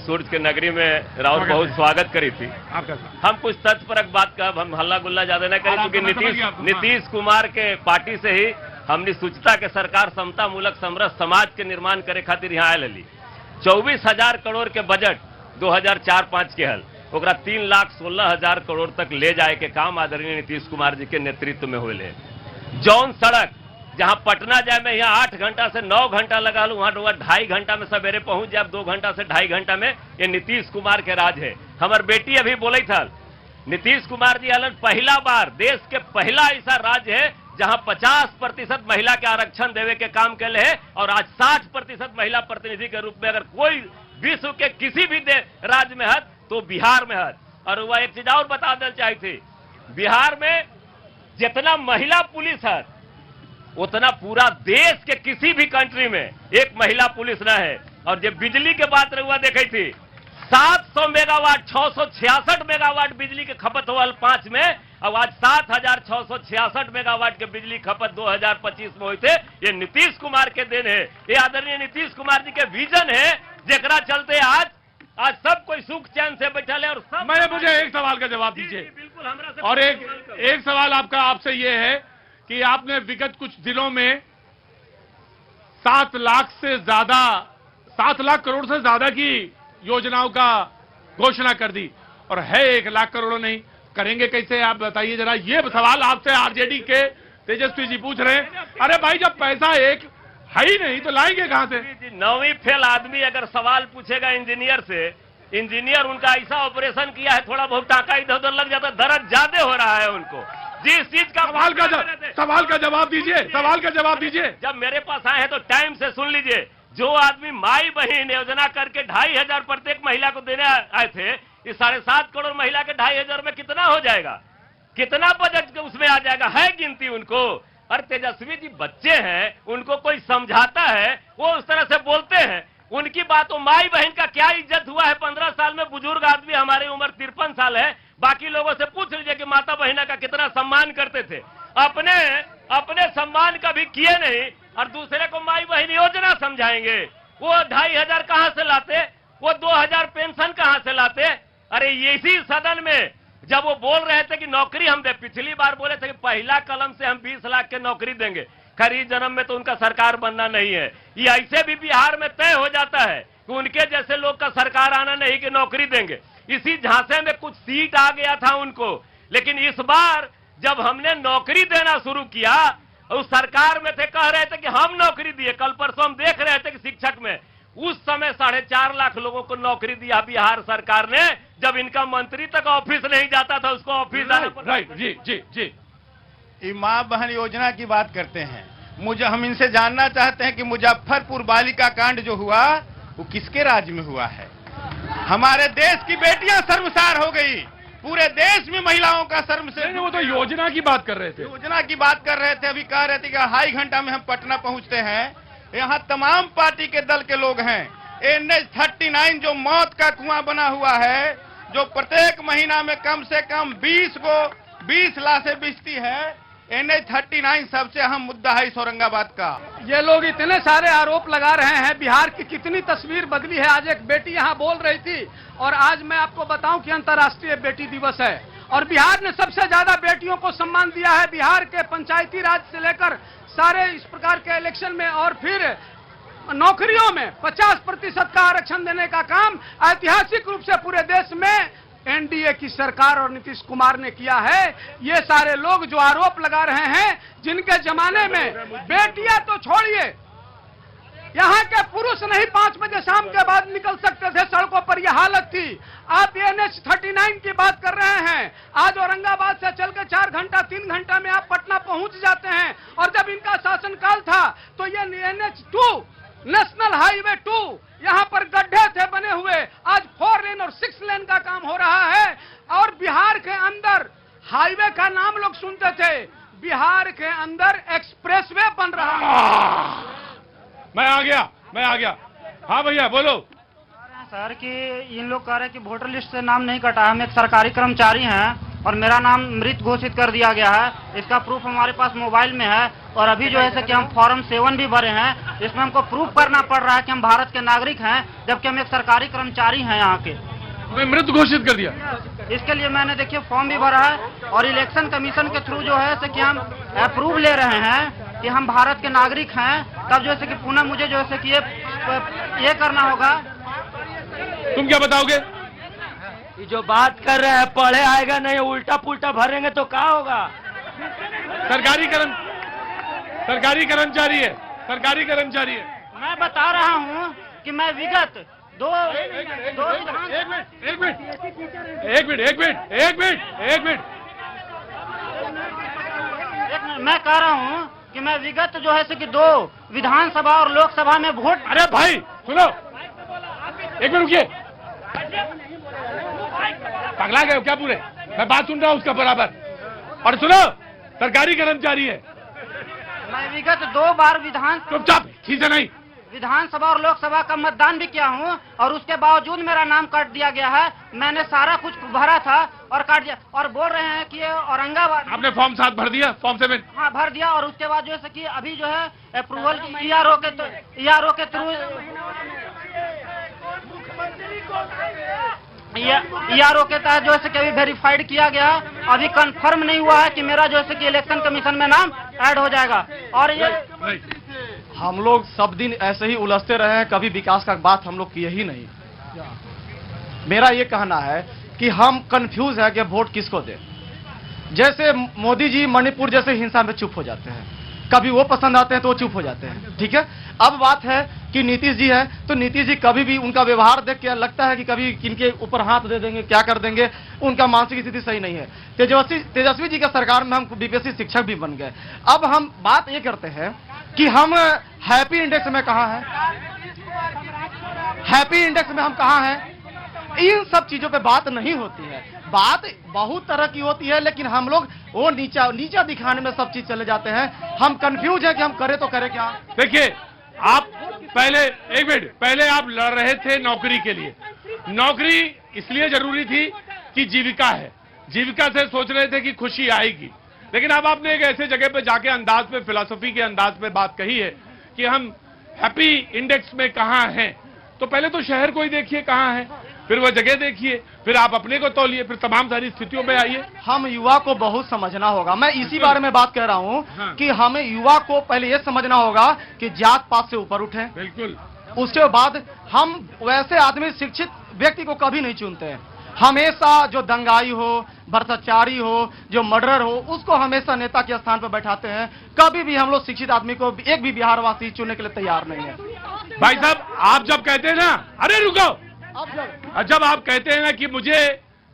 सूरज के नगरी में राउत बहुत स्वागत करी थी। हम कुछ तथ्यपरक बात का हम हल्ला गुल्ला ज्यादा न करें, क्योंकि नीतीश कुमार के पार्टी से ही हमने सूचता के सरकार समता मूलक समरस समाज के निर्माण करे खातिर यहाँ आयल ली। 24,000 करोड़ के बजट 2004-5 के हल ओकरा 3,16,000 करोड़ तक ले जाए के काम आदरणीय नीतीश कुमार जी के नेतृत्व में हुए। जौन सड़क जहां पटना जाए में यहाँ 8 घंटा से 9 घंटा लगा लू, वहां 2.5 घंटा में सवेरे पहुंच जाए, 2 घंटा से 2.5 घंटा में। ये नीतीश कुमार के राज है। हमार बेटी अभी बोले था, नीतीश कुमार जी अलग पहला बार देश के पहला ऐसा राज्य है जहां 50% महिला के आरक्षण देवे के काम के लिए है, और आज 60% महिला प्रतिनिधि के रूप में अगर कोई विश्व के किसी भी राज्य में है तो बिहार में है। और वह एक चीज और बता देना चाही थी, बिहार में जितना महिला पुलिस है उतना पूरा देश के किसी भी कंट्री में एक महिला पुलिस न है। और जब बिजली के बात रहुआ देखी थी, 700 मेगावाट 666 मेगावाट बिजली के खपत हुआ 5 में, अब आज 7,666 मेगावाट के बिजली खपत 2025 में हुई थे। ये नीतीश कुमार के देन है, ये आदरणीय नीतीश कुमार जी के विजन है, जेकरा चलते आज सब कोई सुख चैन से बैठा है। और सब मुझे एक सवाल का जवाब दीजिए। बिल्कुल हमरा से। और एक सवाल आपसे ये है कि आपने विगत कुछ दिनों में 7 लाख करोड़ से ज्यादा की योजनाओं का घोषणा कर दी, और है 1 लाख करोड़ नहीं। करेंगे कैसे आप बताइए जरा। ये सवाल आपसे आरजेडी के तेजस्वी जी पूछ रहे हैं। अरे भाई, जब पैसा एक है ही नहीं तो लाएंगे कहां से? 9वीं फेल आदमी अगर सवाल पूछेगा इंजीनियर से, इंजीनियर उनका ऐसा ऑपरेशन किया है, थोड़ा बहुत टाका इधर उधर लग जाता, दर्द ज्यादा हो रहा है उनको। जिस चीज का सवाल का जवाब दीजिए। जब मेरे पास आए हैं तो टाइम से सुन लीजिए। जो आदमी माई बहन योजना करके 2,500 प्रत्येक महिला को देने आए थे, इस 7.5 करोड़ महिला के 2,500 में कितना हो जाएगा? कितना बजट उसमें आ जाएगा? है गिनती उनको? और तेजस्वी जी बच्चे हैं, उनको कोई समझाता है वो उस तरह से बोलते हैं। उनकी बात, माई बहन का क्या इज्जत हुआ है 15 साल में? बुजुर्ग आदमी, हमारी उम्र 53 साल है, बाकी लोगों से पूछ लीजिए कि माता बहना का कितना सम्मान करते थे। अपने सम्मान कभी किए नहीं और दूसरे को माई बहन योजना समझाएंगे। वो 2,500 कहां से लाते? वो 2,000 पेंशन कहां से लाते? अरे इसी सदन में जब वो बोल रहे थे कि नौकरी हम दे, पिछली बार बोले थे कि पहला कलम से हम 20 लाख के नौकरी देंगे। खरी जन्म में तो उनका सरकार बनना नहीं है। ये ऐसे भी बिहार में तय हो जाता है कि उनके जैसे लोग का सरकार आना नहीं कि नौकरी देंगे। इसी झांसे में कुछ सीट आ गया था उनको, लेकिन इस बार जब हमने नौकरी देना शुरू किया, उस सरकार में थे, कह रहे थे कि हम नौकरी दिए। कल परसों हम देख रहे थे कि शिक्षक में उस समय 4.5 लाख लोगों को नौकरी दिया बिहार सरकार ने, जब इनका मंत्री तक ऑफिस नहीं जाता था, उसको ऑफिस जाना पड़ता। राइट, जी। मां बहन योजना की बात करते हैं। हम इनसे जानना चाहते हैं कि मुजफ्फरपुर बालिका कांड जो हुआ वो किसके राज्य में हुआ है? हमारे देश की बेटियां शर्मसार हो गई, पूरे देश में महिलाओं का शर्मसार। वो तो योजना की बात कर रहे थे। अभी कह रहे थे कि 2.5 घंटा में हम पटना पहुंचते हैं। यहाँ तमाम पार्टी के दल के लोग हैं। NH-39 जो मौत का कुआं बना हुआ है, जो प्रत्येक महीना में कम से कम 20 लाशें बिछती है, NH-39 सबसे अहम मुद्दा है इस औरंगाबाद का। ये लोग इतने सारे आरोप लगा रहे हैं। बिहार की कितनी तस्वीर बदली है। आज एक बेटी यहाँ बोल रही थी, और आज मैं आपको बताऊं कि अंतर्राष्ट्रीय बेटी दिवस है, और बिहार ने सबसे ज्यादा बेटियों को सम्मान दिया है। बिहार के पंचायती राज से लेकर सारे इस प्रकार के इलेक्शन में, और फिर नौकरियों में 50% का आरक्षण देने का काम ऐतिहासिक रूप से पूरे देश में एनडीए की सरकार और नीतीश कुमार ने किया है। ये सारे लोग जो आरोप लगा रहे हैं, जिनके जमाने में बेटियां तो छोड़िए, यहाँ के पुरुष नहीं 5 बजे शाम के बाद निकल सकते थे सड़कों पर, यह हालत थी। आप NH-39 की बात कर रहे हैं। आज औरंगाबाद से चल के 4 घंटा 3 घंटा में आप पटना पहुंच जाते हैं। और जब इनका शासनकाल था तो ये NH-2 नेशनल हाईवे 2 यहाँ पर गड्ढे थे बने हुए, आज 4 लेन और 6 लेन का काम हो रहा है। और बिहार के अंदर हाईवे का नाम लोग सुनते थे, बिहार के अंदर एक्सप्रेसवे बन रहा है। मैं आ गया। हाँ भैया बोलो। सर कि इन लोग कह रहे हैं कि वोटर लिस्ट से नाम नहीं कटा। हम एक सरकारी कर्मचारी हैं, और मेरा नाम मृत घोषित कर दिया गया है। इसका प्रूफ हमारे पास मोबाइल में है और अभी जो है कि हम फॉर्म 7 भी भरे हैं। इसमें हमको प्रूफ करना पड़ रहा है कि हम भारत के नागरिक हैं, जबकि हम एक सरकारी कर्मचारी हैं यहाँ के। मृत घोषित कर दिया। इसके लिए मैंने देखिए फॉर्म भी भरा है और इलेक्शन कमीशन के थ्रू जो है कि हम अप्रूव ले रहे हैं कि हम भारत के नागरिक हैं। तब जो है कि पुनः मुझे जो है कि ये करना होगा। तुम क्या बताओगे? जो बात कर रहे हैं पढ़े आएगा नहीं, उल्टा पुल्टा भरेंगे तो क्या होगा? सरकारी कर्मचारी है, सरकारी कर्मचारी है। मैं बता रहा हूँ कि मैं विगत दो मैं कह रहा हूँ कि मैं विगत जो है कि 2 विधानसभा और लोकसभा में वोट। अरे भाई सुनो, एक मिनट रुकिए। पगला गए हो क्या पूरे? मैं बात सुन रहा हूँ उसका बराबर। और सुनो, सरकारी कर्मचारी है। मैं विगत 2 बार चुपचाप, ठीक है नहीं, विधानसभा और लोकसभा का मतदान भी किया हूँ और उसके बावजूद मेरा नाम काट दिया गया है। मैंने सारा कुछ भरा था और काट दिया और बोल रहे हैं कि औरंगाबाद। आपने फॉर्म 7 भर दिया? फॉर्म 7? हाँ भर दिया और उसके बाद जो है कि अभी जो है अप्रूवल ERO के थ्रू ERO के तहत जो है कि अभी वेरीफाइड किया गया। अभी कंफर्म नहीं हुआ है कि मेरा जो है कि इलेक्शन कमीशन में नाम ऐड हो जाएगा। और ये हम लोग सब दिन ऐसे ही उलझते रहे हैं, कभी विकास का बात हम लोग किए ही नहीं। मेरा ये कहना है कि हम कंफ्यूज है कि वोट किसको दे। जैसे मोदी जी मणिपुर जैसे हिंसा में चुप हो जाते हैं, कभी वो पसंद आते हैं तो वो चुप हो जाते हैं, ठीक है। अब बात है कि नीतीश जी है, तो नीतीश जी कभी भी उनका व्यवहार देख के लगता है कि कभी किनके ऊपर हाथ दे देंगे, क्या कर देंगे। उनका मानसिक स्थिति सही नहीं है। तेजस्वी जी का सरकार में हम बीपीएससी शिक्षक भी बन गए। अब हम बात ये करते हैं कि हम हैप्पी इंडेक्स में कहां हैं, हैप्पी इंडेक्स में हम कहां हैं। इन सब चीजों पे बात नहीं होती है। बात बहुत तरह की होती है, लेकिन हम लोग वो नीचा दिखाने में सब चीज चले जाते हैं। हम कंफ्यूज है कि हम करें तो करें क्या। देखिए, आप पहले एक मिनट पहले आप लड़ रहे थे नौकरी के लिए। नौकरी इसलिए जरूरी थी कि जीविका है, जीविका से सोच रहे थे कि खुशी आएगी। लेकिन अब आपने एक ऐसे जगह पे जाके अंदाज पे, फिलॉसफी के अंदाज पे बात कही है कि हम हैप्पी इंडेक्स में कहां हैं। तो पहले तो शहर को ही देखिए कहां है, फिर वह जगह देखिए, फिर आप अपने को तौलिए, फिर तमाम सारी स्थितियों में आइए। हम युवा को बहुत समझना होगा। मैं इसी बारे में बात कर रहा हूं। हाँ। कि हमें युवा को पहले यह समझना होगा कि जात पात से ऊपर उठे। बिल्कुल। उसके बाद हम वैसे आदमी, शिक्षित व्यक्ति को कभी नहीं चुनते हैं। हमेशा जो दंगाई हो, भ्रष्टाचारी हो, जो मर्डरर हो, उसको हमेशा नेता के स्थान पर बैठाते हैं। कभी भी हम लोग शिक्षित आदमी को एक भी बिहारवासी चुनने के लिए तैयार नहीं है। भाई साहब, आप जब कहते हैं ना, अरे रुको, जब आप कहते हैं ना कि मुझे